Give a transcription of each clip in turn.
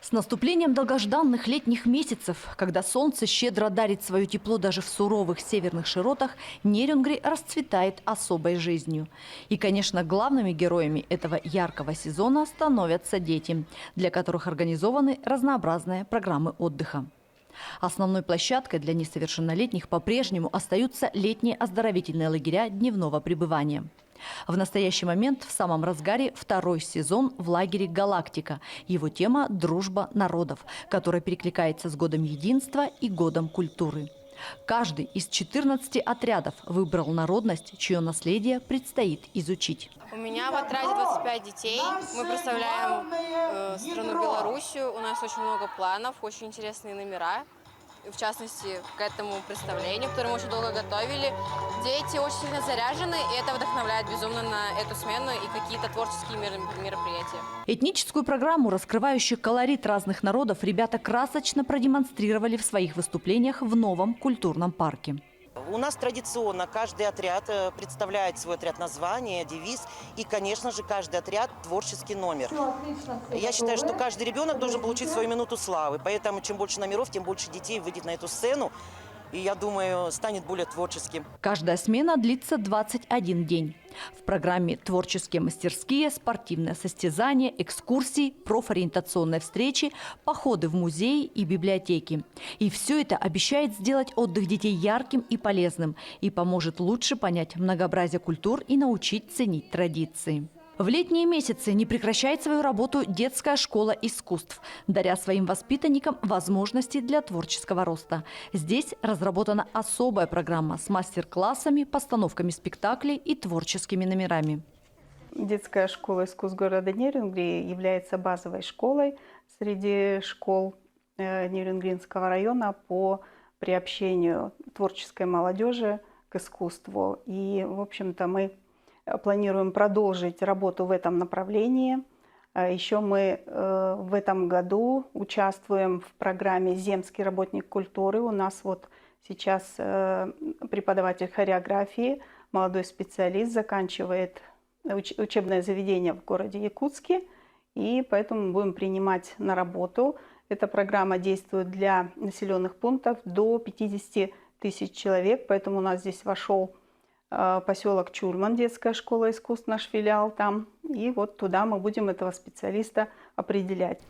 С наступлением долгожданных летних месяцев, когда солнце щедро дарит свое тепло даже в суровых северных широтах, Нерюнгри расцветает особой жизнью. И, конечно, главными героями этого яркого сезона становятся дети, для которых организованы разнообразные программы отдыха. Основной площадкой для несовершеннолетних по-прежнему остаются летние оздоровительные лагеря дневного пребывания. В настоящий момент в самом разгаре второй сезон в лагере «Галактика». Его тема – «Дружба народов», которая перекликается с Годом единства и Годом культуры. Каждый из 14 отрядов выбрал народность, чье наследие предстоит изучить. У меня в отряде 25 детей. Мы представляем страну Белоруссию. У нас очень много планов, очень интересные номера. В частности, к этому представлению, которое мы очень долго готовили. Дети очень сильно заряжены, и это вдохновляет безумно на эту смену и какие-то творческие мероприятия. Этническую программу, раскрывающую колорит разных народов, ребята красочно продемонстрировали в своих выступлениях в новом культурном парке. У нас традиционно каждый отряд представляет свой отряд название, девиз и, конечно же, каждый отряд творческий номер. Я считаю, что каждый ребенок должен получить свою минуту славы, поэтому чем больше номеров, тем больше детей выйдет на эту сцену и, я думаю, станет более творческим. Каждая смена длится 21 день. В программе творческие мастерские, спортивное состязания, экскурсии, профориентационные встречи, походы в музеи и библиотеки. И все это обещает сделать отдых детей ярким и полезным и поможет лучше понять многообразие культур и научить ценить традиции. В летние месяцы не прекращает свою работу детская школа искусств, даря своим воспитанникам возможности для творческого роста. Здесь разработана особая программа с мастер-классами, постановками спектаклей и творческими номерами. Детская школа искусств города Нерюнгри является базовой школой среди школ Нерюнгринского района по приобщению творческой молодежи к искусству. И, в общем-то, мы планируем продолжить работу в этом направлении. Еще мы в этом году участвуем в программе «Земский работник культуры». У нас вот сейчас преподаватель хореографии, молодой специалист, заканчивает учебное заведение в городе Якутске, и поэтому мы будем принимать на работу. Эта программа действует для населенных пунктов до 50 тысяч человек, поэтому у нас здесь вошел поселок Чурман, детская школа искусств, наш филиал там. И вот туда мы будем этого специалиста определять.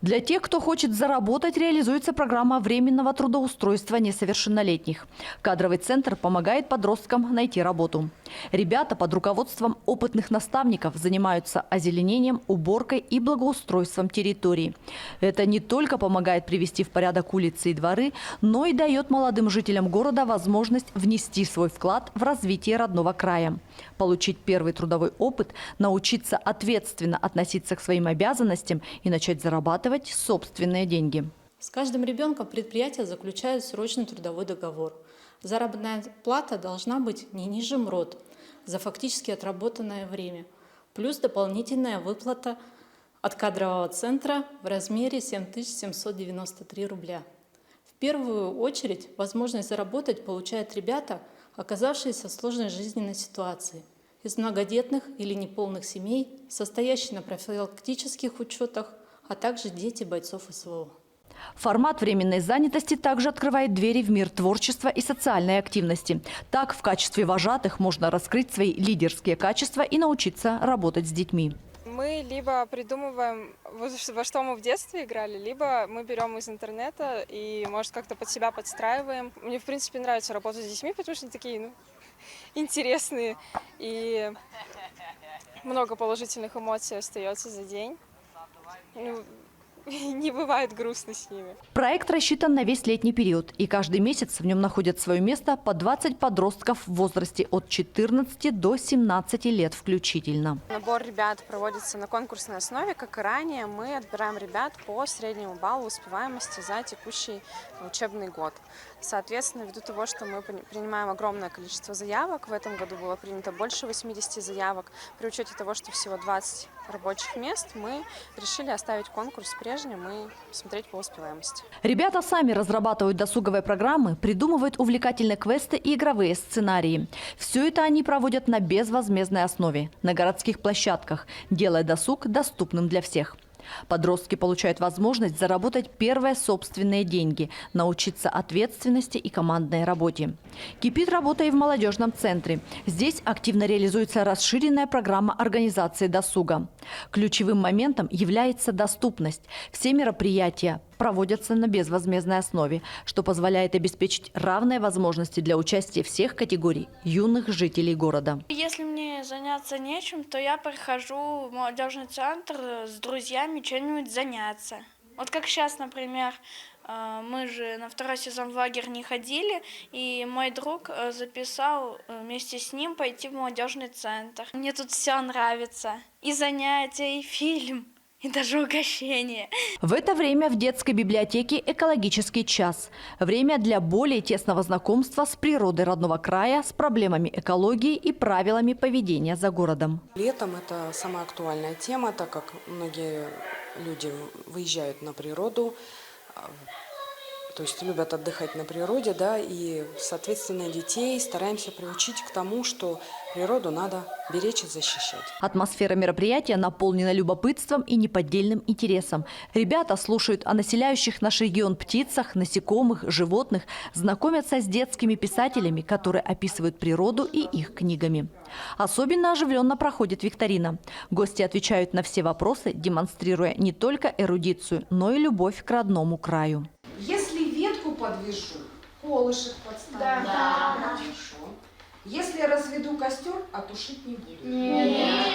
Для тех, кто хочет заработать, реализуется программа временного трудоустройства несовершеннолетних. Кадровый центр помогает подросткам найти работу. Ребята под руководством опытных наставников занимаются озеленением, уборкой и благоустройством территории. Это не только помогает привести в порядок улицы и дворы, но и дает молодым жителям города возможность внести свой вклад в развитие родного края, получить первый трудовой опыт, научиться ответственно относиться к своим обязанностям и начать зарабатывать собственные деньги. С каждым ребенком предприятие заключает срочный трудовой договор. Заработная плата должна быть не ниже МРОТ за фактически отработанное время, плюс дополнительная выплата от кадрового центра в размере 7793 рубля. В первую очередь возможность заработать получают ребята, оказавшиеся в сложной жизненной ситуации, из многодетных или неполных семей, состоящих на профилактических учетах, а также дети бойцов СВО. Формат временной занятости также открывает двери в мир творчества и социальной активности. Так, в качестве вожатых можно раскрыть свои лидерские качества и научиться работать с детьми. Мы либо придумываем, во что мы в детстве играли, либо мы берем из интернета и, может, как-то под себя подстраиваем. Мне, в принципе, нравится работать с детьми, потому что они такие, интересные, и много положительных эмоций остается за день. Не бывает грустно с ними. Проект рассчитан на весь летний период, и каждый месяц в нем находят свое место по 20 подростков в возрасте от 14 до 17 лет включительно. Набор ребят проводится на конкурсной основе, как и ранее. Мы отбираем ребят по среднему баллу успеваемости за текущий учебный год. Соответственно, ввиду того, что мы принимаем огромное количество заявок, в этом году было принято больше 80 заявок, при учете того, что всего 20 рабочих мест, мы решили оставить конкурс прежним и смотреть по успеваемости. Ребята сами разрабатывают досуговые программы, придумывают увлекательные квесты и игровые сценарии. Все это они проводят на безвозмездной основе, на городских площадках, делая досуг доступным для всех. Подростки получают возможность заработать первые собственные деньги, научиться ответственности и командной работе. Кипит работа и в молодежном центре. Здесь активно реализуется расширенная программа организации досуга. Ключевым моментом является доступность. Все мероприятия проводятся на безвозмездной основе, что позволяет обеспечить равные возможности для участия всех категорий юных жителей города. Если мне заняться нечем, то я прихожу в молодежный центр с друзьями чем-нибудь заняться. Вот как сейчас, например, мы же на 2-й сезон в лагерь не ходили, и мой друг записал вместе с ним пойти в молодежный центр. Мне тут все нравится. И занятия, и фильм. И даже угощение. В это время в детской библиотеке «Экологический час». Время для более тесного знакомства с природой родного края, с проблемами экологии и правилами поведения за городом. Летом это самая актуальная тема, так как многие люди выезжают на природу, то есть любят отдыхать на природе, да, и, соответственно, детей стараемся приучить к тому, что природу надо беречь и защищать. Атмосфера мероприятия наполнена любопытством и неподдельным интересом. Ребята слушают о населяющих наш регион птицах, насекомых, животных, знакомятся с детскими писателями, которые описывают природу и их книгами. Особенно оживленно проходит викторина. Гости отвечают на все вопросы, демонстрируя не только эрудицию, но и любовь к родному краю. Если ветку подвешу, колышек подставлю. Да. Хорошо. Если я разведу костер, а тушить не буду. Нет.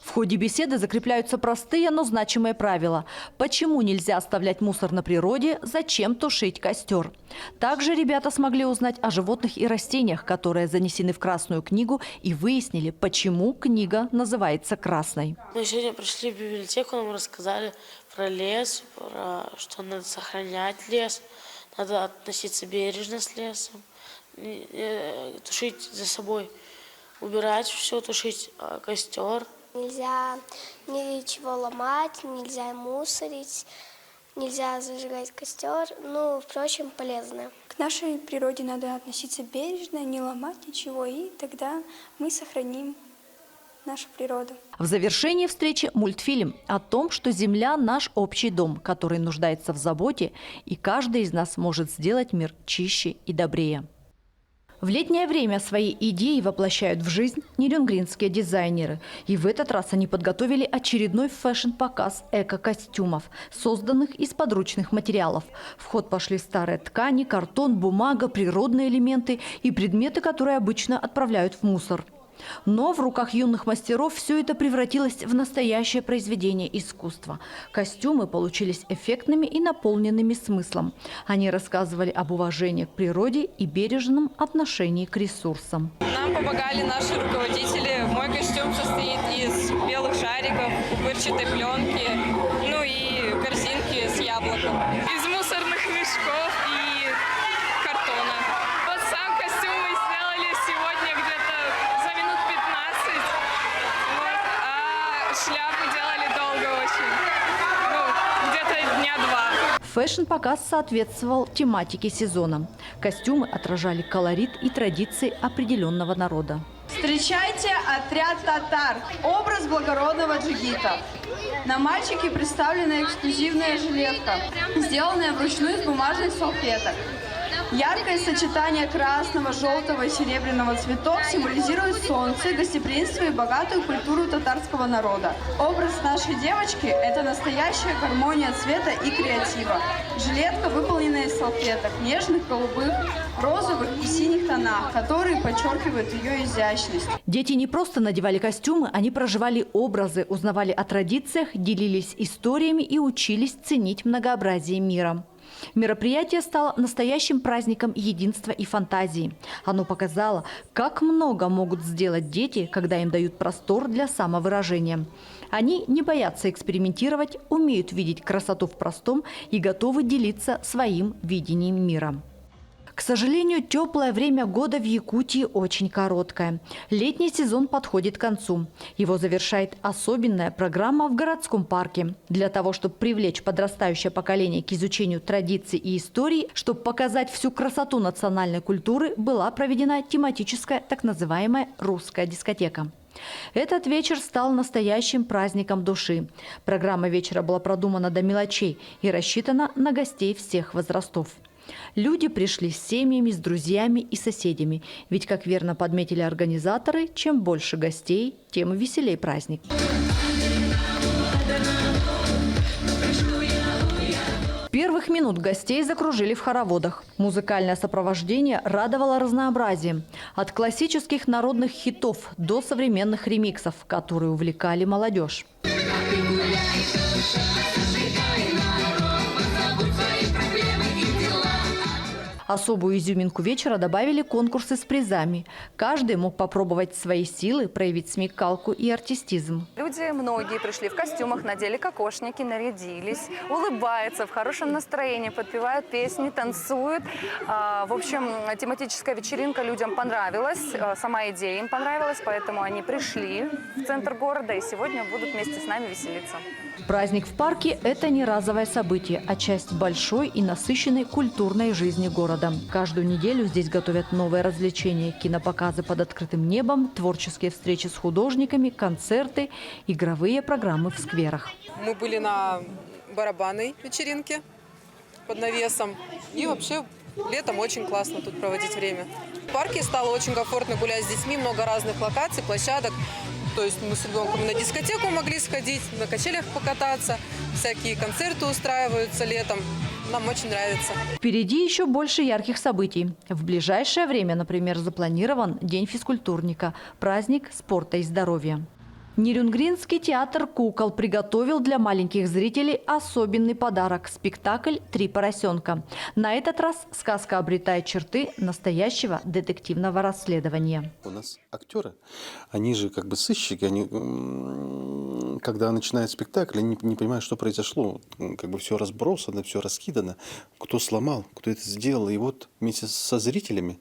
В ходе беседы закрепляются простые, но значимые правила. Почему нельзя оставлять мусор на природе, зачем тушить костер. Также ребята смогли узнать о животных и растениях, которые занесены в Красную книгу, и выяснили, почему книга называется красной. Мы сегодня пришли в библиотеку, нам рассказали про лес, про что надо сохранять лес, надо относиться бережно с лесом, тушить за собой, убирать все, тушить костер. Нельзя ничего ломать, нельзя мусорить, нельзя зажигать костер, впрочем, полезно. К нашей природе надо относиться бережно, не ломать ничего, и тогда мы сохраним нашу природу. В завершении встречи мультфильм о том, что Земля – наш общий дом, который нуждается в заботе, и каждый из нас может сделать мир чище и добрее. В летнее время свои идеи воплощают в жизнь нерюнгринские дизайнеры. И в этот раз они подготовили очередной фэшн-показ эко-костюмов, созданных из подручных материалов. В ход пошли старые ткани, картон, бумага, природные элементы и предметы, которые обычно отправляют в мусор. Но в руках юных мастеров все это превратилось в настоящее произведение искусства. Костюмы получились эффектными и наполненными смыслом. Они рассказывали об уважении к природе и бережном отношении к ресурсам. Нам помогали наши руководители. Мой костюм состоит из белых шариков, пупырчатой пленки, и корзинки с яблоком. Из мусорных мешков и картона. Вот сам костюм мы сделали сегодня где-то за минут 15. А шляпы делали долго очень. Где-то дня 2. Фэшн-показ соответствовал тематике сезона. Костюмы отражали колорит и традиции определенного народа. Встречайте отряд татар. Образ благородного джигита. На мальчике представлена эксклюзивная жилетка, сделанная вручную из бумажных салфеток. Яркое сочетание красного, желтого и серебряного цветов символизирует солнце, гостеприимство и богатую культуру татарского народа. Образ нашей девочки – это настоящая гармония цвета и креатива. Жилетка выполнена из салфеток, нежных, голубых, розовых и синих тонах, которые подчеркивают ее изящность. Дети не просто надевали костюмы, они проживали образы, узнавали о традициях, делились историями и учились ценить многообразие мира. Мероприятие стало настоящим праздником единства и фантазии. Оно показало, как много могут сделать дети, когда им дают простор для самовыражения. Они не боятся экспериментировать, умеют видеть красоту в простом и готовы делиться своим видением мира. К сожалению, теплое время года в Якутии очень короткое. Летний сезон подходит к концу. Его завершает особенная программа в городском парке. Для того, чтобы привлечь подрастающее поколение к изучению традиций и истории, чтобы показать всю красоту национальной культуры, была проведена тематическая так называемая «Русская дискотека». Этот вечер стал настоящим праздником души. Программа вечера была продумана до мелочей и рассчитана на гостей всех возрастов. Люди пришли с семьями, с друзьями и соседями. Ведь, как верно подметили организаторы, чем больше гостей, тем веселей праздник. С первых минут гостей закружили в хороводах. Музыкальное сопровождение радовало разнообразием. От классических народных хитов до современных ремиксов, которые увлекали молодежь. Особую изюминку вечера добавили конкурсы с призами. Каждый мог попробовать свои силы, проявить смекалку и артистизм. Люди, многие пришли в костюмах, надели кокошники, нарядились, улыбаются, в хорошем настроении, подпевают песни, танцуют. В общем, тематическая вечеринка людям понравилась, сама идея им понравилась, поэтому они пришли в центр города и сегодня будут вместе с нами веселиться. Праздник в парке – это не разовое событие, а часть большой и насыщенной культурной жизни города. Каждую неделю здесь готовят новые развлечения, кинопоказы под открытым небом, творческие встречи с художниками, концерты, игровые программы в скверах. Мы были на барабанной вечеринке под навесом. И вообще летом очень классно тут проводить время. В парке стало очень комфортно гулять с детьми, много разных локаций, площадок. То есть мы с ребенком на дискотеку могли сходить, на качелях покататься, всякие концерты устраиваются летом. Нам очень нравится. Впереди еще больше ярких событий. В ближайшее время, например, запланирован День физкультурника, праздник спорта и здоровья. Нерюнгринский театр кукол приготовил для маленьких зрителей особенный подарок – спектакль «Три поросенка». На этот раз сказка обретает черты настоящего детективного расследования. У нас актеры, они же как бы сыщики, они, когда начинают спектакль, они не понимают, что произошло. Как бы все разбросано, все раскидано, кто сломал, кто это сделал. И вот вместе со зрителями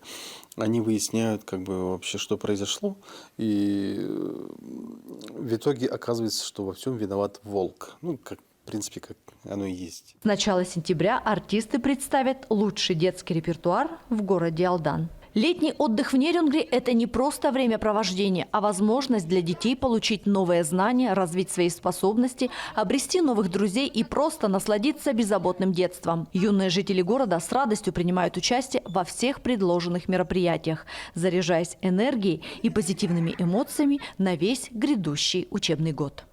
они выясняют, как бы вообще, что произошло, и в итоге оказывается, что во всем виноват волк. Ну, как, в принципе, как оно и есть. С начала сентября артисты представят лучший детский репертуар в городе Алдан. Летний отдых в Нерюнгри – это не просто времяпровождение, а возможность для детей получить новые знания, развить свои способности, обрести новых друзей и просто насладиться беззаботным детством. Юные жители города с радостью принимают участие во всех предложенных мероприятиях, заряжаясь энергией и позитивными эмоциями на весь грядущий учебный год.